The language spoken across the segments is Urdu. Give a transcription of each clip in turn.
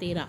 13।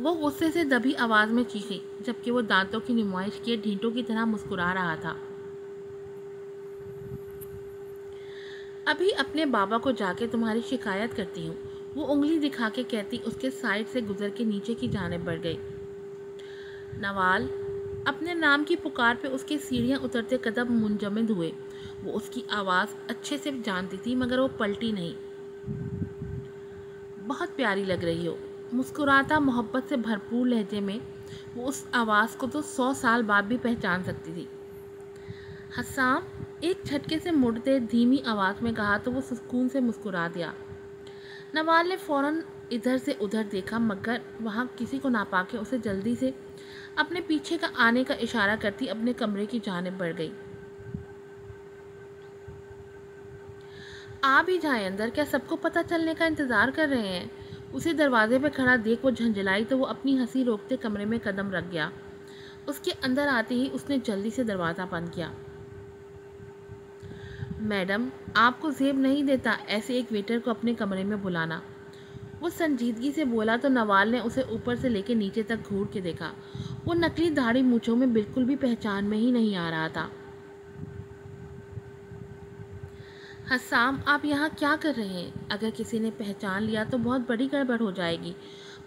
وہ غصے سے دبی آواز میں چیخی، جبکہ وہ دانتوں کی نمائش کیے ڈھینٹوں کی طرح مسکرا رہا تھا۔ ابھی اپنے بابا کو جا کے تمہاری شکایت کرتی ہوں، وہ انگلی دکھا کے کہتی اس کے سائڈ سے گزر کے نیچے کی جانب بڑھ گئی۔ نوال اپنے نام کی پکار پہ اس کے سیڑھیاں اترتے قدم منجمد ہوئے۔ وہ اس کی آواز اچھے سے جانتی تھی مگر وہ پلٹی نہیں۔ بہت پیاری لگ رہی ہو، مسکراتا محبت سے بھرپور لہجے میں۔ وہ اس آواز کو تو 100 سال بعد بھی پہچان سکتی تھی۔ حسام ایک جھٹکے سے مڑتے دھیمی آواز میں کہا تو وہ سکون سے مسکرا دیا۔ نوال نے فوراً ادھر سے ادھر دیکھا مگر وہاں کسی کو نہ پا کے اسے جلدی سے اپنے پیچھے کا آنے کا اشارہ کرتی اپنے کمرے کی جانب بڑھ گئی۔ آ بھی جائیں اندر، کیا سب کو پتہ چلنے کا انتظار کر رہے ہیں؟ اسے دروازے پہ کھڑا دیکھ وہ جھنجھلائی تو وہ اپنی ہنسی روکتے کمرے میں قدم رکھ گیا۔ اس کے اندر آتے ہی اس نے جلدی سے دروازہ بند کیا۔ میڈم، آپ کو زیب نہیں دیتا ایسے ایک ویٹر کو اپنے کمرے میں بلانا، وہ سنجیدگی سے بولا تو نوال نے اسے اوپر سے لے کے نیچے تک گھور کے دیکھا۔ وہ نکلی داڑھی مونچھوں میں بالکل بھی پہچان میں ہی نہیں آ رہا تھا۔ حسام، آپ یہاں کیا کر رہے ہیں؟ اگر کسی نے پہچان لیا تو بہت بڑی گڑبڑ ہو جائے گی،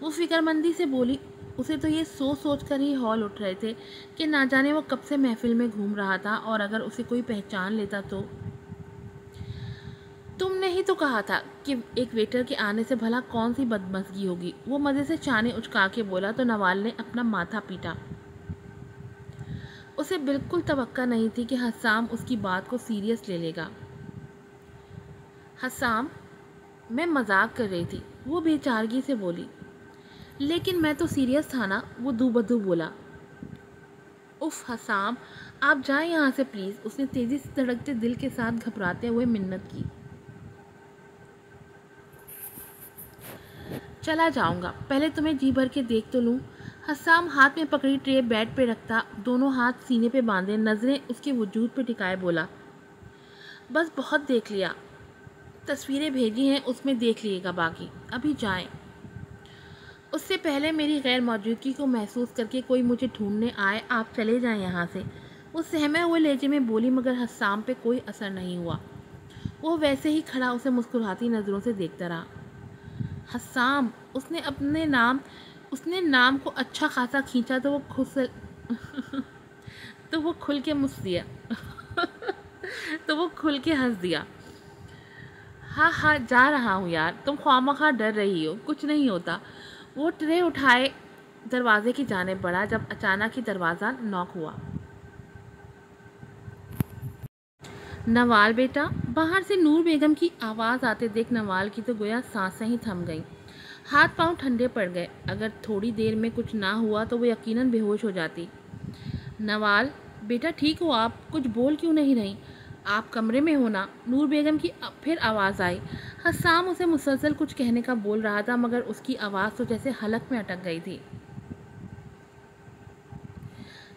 وہ فکر مندی سے بولی۔ اسے تو یہ سوچ کر ہی ہول اٹھ رہے تھے کہ نہ جانے وہ کب سے محفل میں گھوم رہا تھا اور اگر اسے کوئی پہچان لیتا تو۔ تم نے ہی تو کہا تھا کہ ایک ویٹر کے آنے سے بھلا کون سی بدمزگی ہوگی، وہ مزے سے چانے اچکا کے بولا تو نوال نے اپنا ماتھا پیٹا۔ اسے بالکل توقع نہیں تھی کہ حسام اس کی بات کو سیریس لے لے گا۔ حسام، میں مذاق کر رہی تھی، وہ بے چارگی سے بولی۔ لیکن میں تو سیریس تھا نا، وہ دو بدو بولا۔ اف حسام، آپ جائیں یہاں سے پلیز، اس نے تیزی سے دھڑکتے دل کے ساتھ گھبراتے ہوئے منت کی۔ چلا جاؤں گا، پہلے تمہیں جی بھر کے دیکھ تو لوں۔ حسام ہاتھ میں پکڑی ٹرے بیڈ پہ رکھتا، دونوں ہاتھ سینے پہ باندھے نظریں اس کے وجود پہ ٹکائے بولا، بس بہت دیکھ لیا، تصویریں بھیجی ہیں اس میں دیکھ لیے گا باقی، ابھی جائیں۔ اس سے پہلے میری غیر موجودگی کو محسوس کر کے کوئی مجھے ڈھونڈنے آئے، آپ چلے جائیں یہاں سے، وہ سہمے ہوئے لہجے میں بولی مگر حسام پہ کوئی اثر نہیں ہوا۔ وہ ویسے ہی کھڑا اسے مسکراتی نظروں سے دیکھتا رہا۔ حسام، اس نے نام کو اچھا خاصا کھینچا تو وہ کھل کے ہنس دیا۔ ہاں جا رہا ہوں یار، تم خواہ ڈر رہی ہو، کچھ نہیں ہوتا۔ وہ ٹرے اٹھائے دروازے کی جانب بڑھا جب اچانک ہی دروازہ نوک ہوا۔ نوال بیٹا، باہر سے نور بیگم کی آواز آتے دیکھ نوال کی تو گویا سانسیں ہی تھم گئیں، ہاتھ پاؤں ٹھنڈے پڑ گئے۔ اگر تھوڑی دیر میں کچھ نہ ہوا تو وہ یقیناً بے ہوش ہو جاتی۔ نوال بیٹا ٹھیک ہو آپ؟ کچھ بول کیوں نہیں رہی؟ آپ کمرے میں ہونا؟ نور بیگم کی پھر آواز آئی۔ حسام اسے مسلسل کچھ کہنے کا بول رہا تھا مگر اس کی آواز تو جیسے حلق میں اٹک گئی تھی۔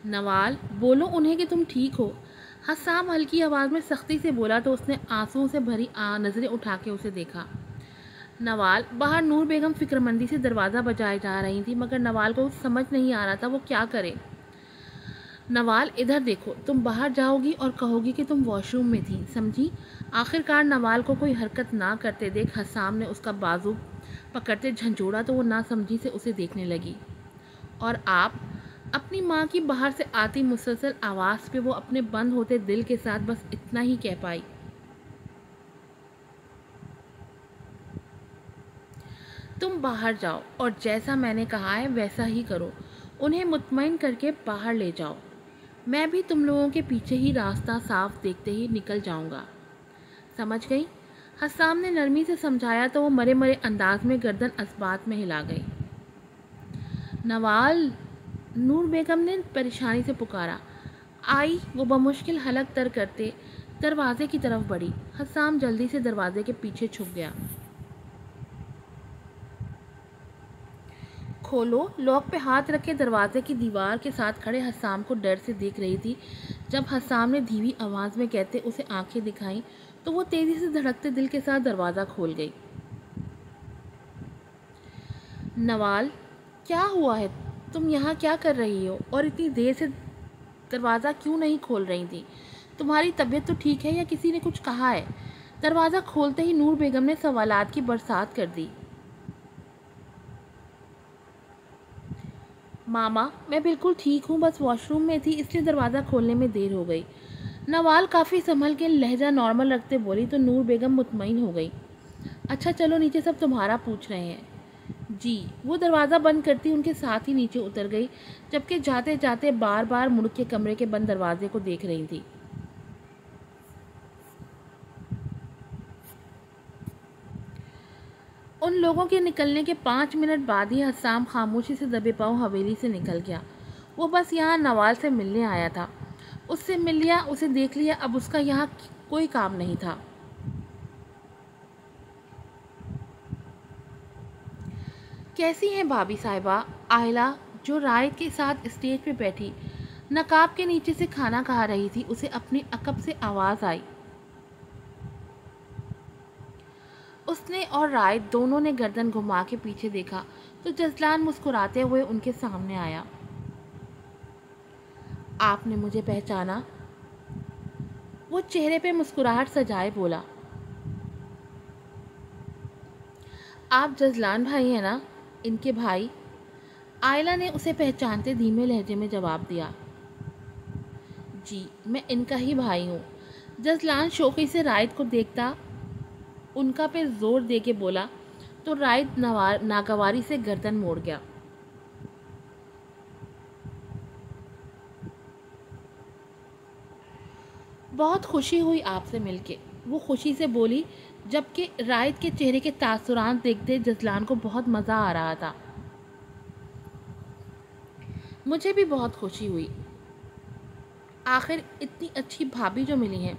نوال بولو انہیں کہ تم ٹھیک ہو۔ حسام ہلکی آواز میں سختی سے بولا تو اس نے آنسوؤں سے بھری نظریں اٹھا کے اسے دیکھا۔ نوال باہر نور بیگم فکر مندی سے دروازہ بجائے جا رہی تھی مگر نوال کو سمجھ نہیں آ رہا تھا وہ کیا کرے۔ نوال ادھر دیکھو، تم باہر جاؤ گی اور کہو گی کہ تم واش روم میں تھی، سمجھی؟ آخرکار نوال کو کوئی حرکت نہ کرتے دیکھ حسام نے اس کا بازو پکڑتے جھنجھوڑا تو وہ نہ سمجھی سے اسے دیکھنے لگی۔ اور آپ؟ اپنی ماں کی باہر سے آتی مسلسل آواز پہ وہ اپنے بند ہوتے دل کے ساتھ بس اتنا ہی کہہ پائی۔ تم باہر جاؤ اور جیسا میں نے کہا ہے ویسا ہی کرو، انہیں مطمئن کر کے باہر لے جاؤ، میں بھی تم لوگوں کے پیچھے ہی راستہ صاف دیکھتے ہی نکل جاؤں گا، سمجھ گئی؟ حسام نے نرمی سے سمجھایا تو وہ مرے انداز میں گردن اثبات میں ہلا گئی۔ نوال، نور بیگم نے پریشانی سے پکارا۔ آئی وہ بمشکل حلق تر کرتے دروازے کی طرف بڑھی۔ حسام جلدی سے دروازے کے پیچھے چھپ گیا۔ کھولو، لاک پہ ہاتھ رکھ کے دروازے کی دیوار کے ساتھ کھڑے حسام کو ڈر سے دیکھ رہی تھی۔ جب حسام نے دھیمی آواز میں کہتے اسے آنکھیں دکھائیں تو وہ تیزی سے دھڑکتے دل کے ساتھ دروازہ کھول گئی۔ نوال، کیا ہوا ہے؟ تم یہاں کیا کر رہی ہو اور اتنی دیر سے دروازہ کیوں نہیں کھول رہی تھی؟ تمہاری طبیعت تو ٹھیک ہے یا کسی نے کچھ کہا ہے؟ دروازہ کھولتے ہی نور بیگم نے سوالات کی برسات کر دی۔ ماما میں بالکل ٹھیک ہوں، بس واش روم میں تھی اس لیے دروازہ کھولنے میں دیر ہو گئی۔ نوال کافی سنبھل کے لہجہ نارمل رکھتے بولی تو نور بیگم مطمئن ہو گئی۔ اچھا چلو نیچے سب تمہارا پوچھ رہے ہیں۔ جی، وہ دروازہ بند کرتی ان کے ساتھ ہی نیچے اتر گئی، جبکہ جاتے جاتے بار بار مڑ کے کمرے کے بند دروازے کو دیکھ رہی تھی۔ ان لوگوں کے نکلنے کے 5 منٹ بعد ہی حسام خاموشی سے دبے پاؤں حویلی سے نکل گیا۔ وہ بس یہاں نوال سے ملنے آیا تھا، اس سے مل لیا، اسے دیکھ لیا، اب اس کا یہاں کوئی کام نہیں تھا۔ کیسی ہیں بھابھی صاحبہ؟ آئلہ جو رائد کے ساتھ اسٹیج پہ بیٹھی نقاب کے نیچے سے کھانا کھا رہی تھی، اسے اپنی عقب سے آواز آئی۔ اس نے اور رائد دونوں نے گردن گھما کے پیچھے دیکھا تو جزلان مسکراتے ہوئے ان کے سامنے آیا۔ آپ نے مجھے پہچانا؟ وہ چہرے پہ مسکراہٹ سجائے بولا۔ آپ جزلان بھائی ہیں نا؟ ان کے بھائی؟ آئلہ نے اسے پہچانتے دھیمے لہجے میں جواب دیا۔ جی میں ان کا ہی بھائی ہوں۔ جزلان شوخی سے رائد کو دیکھتا ان کا پہ زور دے کے بولا تو رائد ناگواری سے گردن موڑ گیا۔ بہت خوشی ہوئی آپ سے مل کے، وہ خوشی سے بولی، جبکہ رائد کے چہرے کے تاثرات دیکھتے جزلان کو بہت مزہ آ رہا تھا۔ مجھے بھی بہت خوشی ہوئی، آخر اتنی اچھی بھابھی جو ملی ہیں،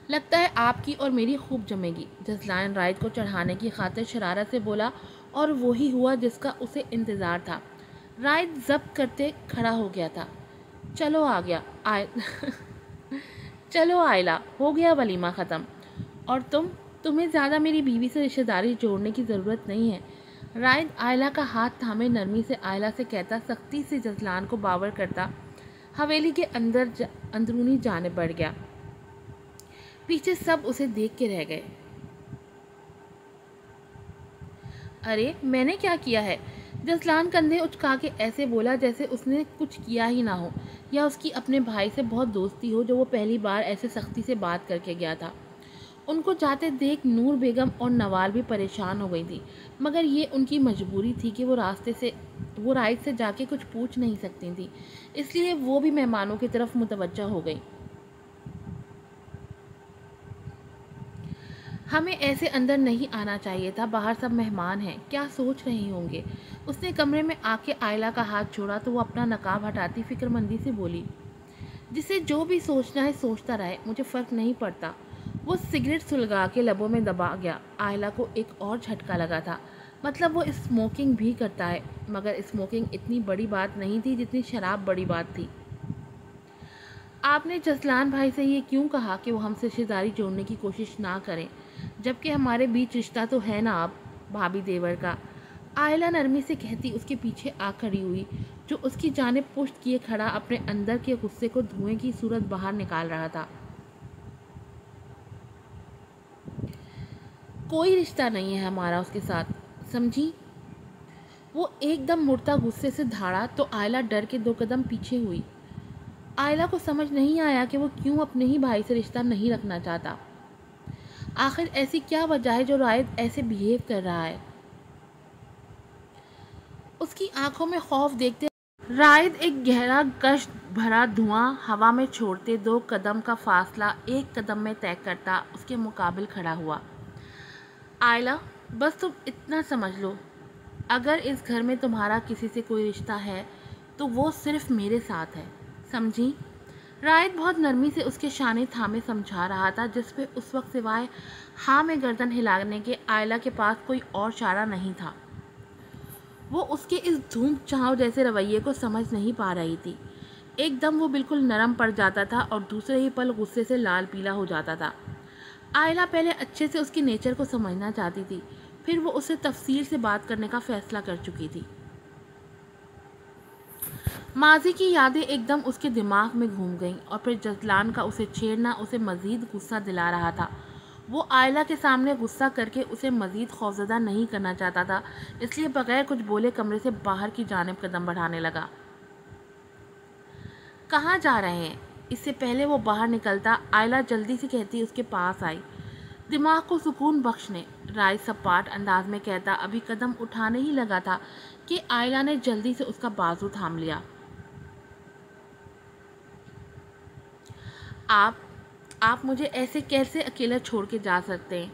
لگتا ہے آپ کی اور میری خوب جمے گی۔ جزلان رائد کو چڑھانے کی خاطر شرارت سے بولا اور وہی ہوا جس کا اسے انتظار تھا۔ رائد ضبط کرتے کھڑا ہو گیا تھا۔ چلو آ گیا چلو آئلہ، ہو گیا ولیمہ ختم، اور تمہیں زیادہ میری بیوی سے رشتہ داری جوڑنے کی ضرورت نہیں ہے۔ رائد آئلہ کا ہاتھ تھامے نرمی سے آئلہ سے کہتا، سختی سے جزلان کو باور کرتا حویلی کے اندرونی جانب بڑھ گیا۔ پیچھے سب اسے دیکھ کے رہ گئے۔ ارے میں نے کیا کیا ہے؟ جزلان کندھے اچکا کے ایسے بولا جیسے اس نے کچھ کیا ہی نہ ہو، یا اس کی اپنے بھائی سے بہت دوستی ہو جو وہ پہلی بار ایسے سختی سے بات کر کے گیا تھا۔ ان کو جاتے دیکھ نور بیگم اور نوال بھی پریشان ہو گئی تھی، مگر یہ ان کی مجبوری تھی کہ وہ رائد سے جا کے کچھ پوچھ نہیں سکتی تھی، اس لیے وہ بھی مہمانوں کی طرف متوجہ ہو گئی۔ ہمیں ایسے اندر نہیں آنا چاہیے تھا، باہر سب مہمان ہیں، کیا سوچ رہے ہوں گے؟ اس نے کمرے میں آ کے آئلہ کا ہاتھ چھوڑا تو وہ اپنا نقاب ہٹاتی فکر مندی سے بولی، جسے جو بھی سوچنا ہے سوچتا رہے، مجھے فرق نہیں پڑتا۔ وہ سگریٹ سلگا کے لبوں میں دبا گیا۔ آئلہ کو ایک اور جھٹکا لگا تھا، مطلب وہ اسموکنگ بھی کرتا ہے، مگر اسموکنگ اتنی بڑی بات نہیں تھی جتنی شراب بڑی بات تھی۔ آپ نے جزلان بھائی سے یہ کیوں کہا کہ وہ ہم سے رشتہ داری جوڑنے کی کوشش نہ کریں، جبکہ ہمارے بیچ رشتہ تو ہے نا آپ بھابھی دیور کا؟ آئلہ نرمی سے کہتی اس کے پیچھے آ کھڑی ہوئی، جو اس کی جانب پشت کیے کھڑا اپنے اندر کے غصے کو دھوئیں کی صورت باہر نکال رہا تھا۔ کوئی رشتہ نہیں ہے ہمارا اس کے ساتھ، سمجھی؟ وہ ایک دم مڑتا غصے سے دھاڑا تو آئلہ ڈر کے 2 قدم پیچھے ہوئی۔ آئلہ کو سمجھ نہیں آیا کہ وہ کیوں اپنے ہی بھائی سے رشتہ نہیں رکھنا چاہتا۔ آخر ایسی کیا وجہ ہے جو رائد ایسے بیہیو کر رہا ہے؟ اس کی آنکھوں میں خوف دیکھتے رائد ایک گہرا گشت بھرا دھواں ہوا میں چھوڑتے 2 قدم کا فاصلہ 1 قدم میں طے کرتا اس کے مقابل کھڑا ہوا۔ آئلہ بس تم اتنا سمجھ لو، اگر اس گھر میں تمہارا کسی سے کوئی رشتہ ہے تو وہ صرف میرے ساتھ ہے، سمجھی؟ رائد بہت نرمی سے اس کے شانے تھامے سمجھا رہا تھا، جس پہ اس وقت سوائے ہاں میں گردن ہلانے کے آئلہ کے پاس کوئی اور چارہ نہیں تھا۔ وہ اس کے اس دھوم چاؤ جیسے رویے کو سمجھ نہیں پا رہی تھی۔ ایک دم وہ بالکل نرم پڑ جاتا تھا اور دوسرے ہی پل غصے سے لال پیلا ہو جاتا تھا۔ آئلہ پہلے اچھے سے اس کے نیچر کو سمجھنا چاہتی تھی، پھر وہ اسے تفصیل سے بات کرنے کا فیصلہ کر چکی تھی۔ ماضی کی یادیں ایک دم اس کے دماغ میں گھوم گئیں اور پھر جزلان کا اسے چھیڑنا اسے مزید غصہ دلا رہا تھا۔ وہ آئلہ کے سامنے غصہ کر کے اسے مزید خوفزدہ نہیں کرنا چاہتا تھا، اس لیے بغیر کچھ بولے کمرے سے باہر کی جانب قدم بڑھانے لگا۔ کہاں جا رہے ہیں؟ اس سے پہلے وہ باہر نکلتا، آئلہ جلدی سے کہتی اس کے پاس آئی، دماغ کو سکون بخشنے۔ رائے سپاٹ انداز میں کہتا ابھی قدم اٹھانے ہی لگا تھا کہ آئلہ نے جلدی سے اس کا بازو تھام لیا۔ آپ مجھے ایسے کیسے اکیلا چھوڑ کے جا سکتے ہیں؟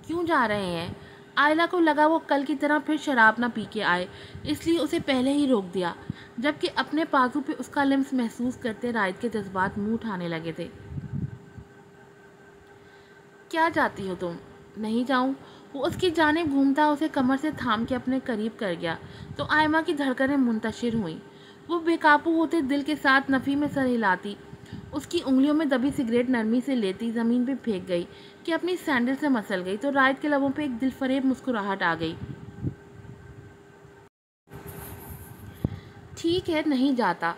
کیوں جا رہے ہیں؟ آئلہ کو لگا وہ کل کی طرح پھر شراب نہ پی کے آئے، اس لیے اسے پہلے ہی روک دیا، جبکہ اپنے بازو پہ اس کا لمس محسوس کرتے رائد کے جذبات منہ اٹھانے لگے تھے۔ کیا جاتی ہو تم؟ نہیں جاؤں؟ وہ اس کی جانب گھومتا اسے کمر سے تھام کے اپنے قریب کر گیا تو آئمہ کی دھڑکنیں منتشر ہوئیں۔ وہ بے قابو ہوتے دل کے ساتھ نفی میں سر ہلاتی، اس کی انگلیوں میں دبی سگریٹ نرمی سے لیتی زمین پہ پھینک گئی کہ اپنی سینڈل سے مسل گئی تو رائد کے لبوں پہ ایک دل فریب مسکراہٹ آ گئی۔ ٹھیک ہے، نہیں جاتا،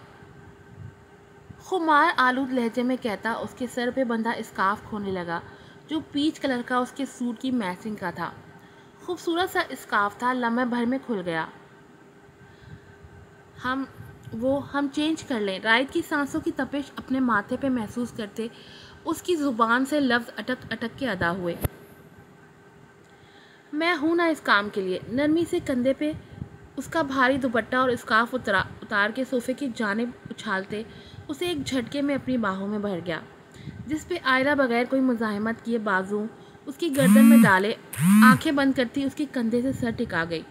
خمار آلود لہجے میں کہتا اس کے سر پہ بندھا اسکارف کھولنے لگا جو پیچ کلر کا اس کے سوٹ کی میچنگ کا تھا۔ خوبصورت سا اسکارف تھا، لمحے بھر میں کھل گیا۔ ہم چینج کر لیں۔ رائد کی سانسوں کی تپش اپنے ماتھے پہ محسوس کرتے اس کی زبان سے لفظ اٹک اٹک کے ادا ہوئے۔ میں ہوں نا اس کام کے لیے۔ نرمی سے کندھے پہ اس کا بھاری دوپٹہ اور اسکارف اتار کے صوفے کی جانب اچھالتے اسے ایک جھٹکے میں اپنی باہوں میں بھر گیا، جس پہ آئلہ بغیر کوئی مزاحمت کیے بازو اس کی گردن میں ڈالے آنکھیں بند کرتی اس کے کندھے سے سر ٹکا گئی۔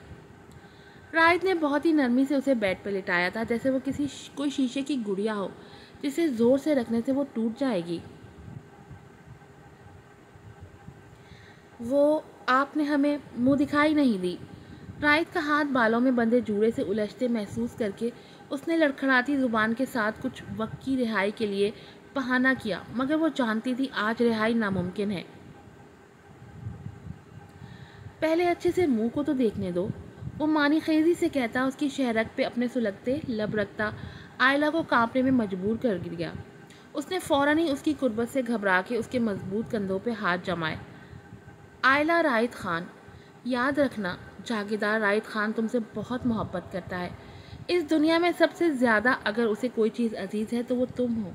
رائد نے بہت ہی نرمی سے اسے بیڈ پہ لٹایا تھا، جیسے وہ کوئی شیشے کی گڑیا ہو جسے زور سے رکھنے سے وہ ٹوٹ جائے گی۔ وہ آپ نے ہمیں منہ دکھائی نہیں دی۔ رائد کا ہاتھ بالوں میں بندھے جوڑے سے الجھتے محسوس کر کے اس نے لڑکھڑاتی زبان کے ساتھ کچھ وقت کی رہائی کے لیے بہانہ کیا، مگر وہ جانتی تھی آج رہائی ناممکن ہے۔ پہلے اچھے سے منہ کو تو دیکھنے دو، وہ معنی خیزی سے کہتا اس کی شہرک پہ اپنے سلگتے لب رکھتا آئلہ کو کانپنے میں مجبور کر گیا۔ اس نے فوراً ہی اس کی قربت سے گھبرا کے اس کے مضبوط کندھوں پہ ہاتھ جمائے۔ آئلہ، رائد خان، یاد رکھنا جاگیردار رائد خان تم سے بہت محبت کرتا ہے۔ اس دنیا میں سب سے زیادہ اگر اسے کوئی چیز عزیز ہے تو وہ تم ہو۔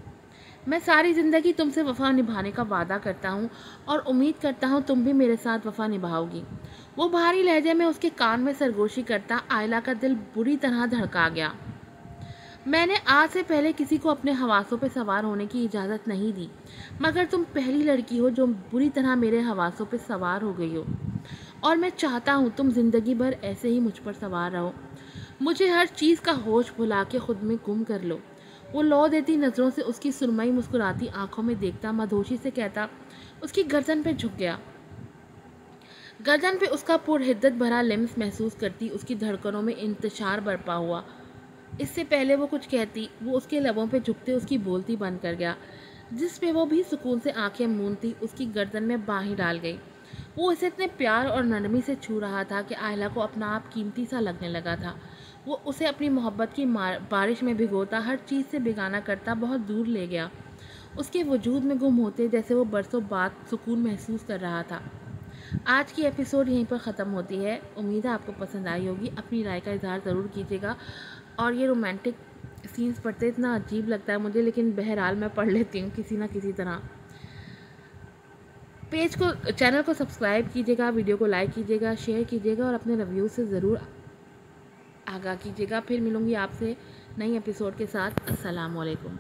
میں ساری زندگی تم سے وفا نبھانے کا وعدہ کرتا ہوں اور امید کرتا ہوں تم بھی میرے ساتھ وفا نبھاؤ گی۔ وہ بھاری لہجے میں اس کے کان میں سرگوشی کرتا آئلہ کا دل بری طرح دھڑکا گیا۔ میں نے آج سے پہلے کسی کو اپنے حواسوں پہ سوار ہونے کی اجازت نہیں دی، مگر تم پہلی لڑکی ہو جو بری طرح میرے حواسوں پہ سوار ہو گئی ہو، اور میں چاہتا ہوں تم زندگی بھر ایسے ہی مجھ پر سوار رہو، مجھے ہر چیز کا ہوش بھلا کے خود میں گم کر لو۔ وہ لو دیتی نظروں سے اس کی سرمئی مسکراتی آنکھوں میں دیکھتا مدہوشی سے کہتا، اس کی گردن پہ جھک گیا۔ گردن پہ اس کا پرحدت بھرا لمس محسوس کرتی اس کی دھڑکنوں میں انتشار برپا ہوا۔ اس سے پہلے وہ کچھ کہتی، وہ اس کے لبوں پہ جھکتے اس کی بولتی بند کر گیا، جس پہ وہ بھی سکون سے آنکھیں موندتی اس کی گردن میں بانہیں ڈال گئی۔ وہ اسے اتنے پیار اور نرمی سے چھو رہا تھا کہ آئلہ کو اپنا آپ قیمتی سا لگنے لگا تھا۔ وہ اسے اپنی محبت کی بارش میں بھگوتا، ہر چیز سے بیگانہ کرتا بہت دور لے گیا، اس کے وجود میں گم ہوتے جیسے وہ برسوں بعد سکون محسوس کر رہا تھا۔ آج کی ایپیسوڈ یہیں پر ختم ہوتی ہے۔ امید ہے آپ کو پسند آئی ہوگی۔ اپنی رائے کا اظہار ضرور کیجیے گا، اور یہ رومانٹک سینز پڑھتے اتنا عجیب لگتا ہے مجھے، لیکن بہرحال میں پڑھ لیتی ہوں کسی نہ کسی طرح۔ چینل کو سبسکرائب کیجیے گا، ویڈیو کو لائک کیجیے گا، شیئر کیجیے گا اور اپنے ریویو سے ضرور آگاہ کیجیے گا۔ پھر ملوں گی آپ سے نئی ایپیسوڈ کے ساتھ۔ السلام علیکم۔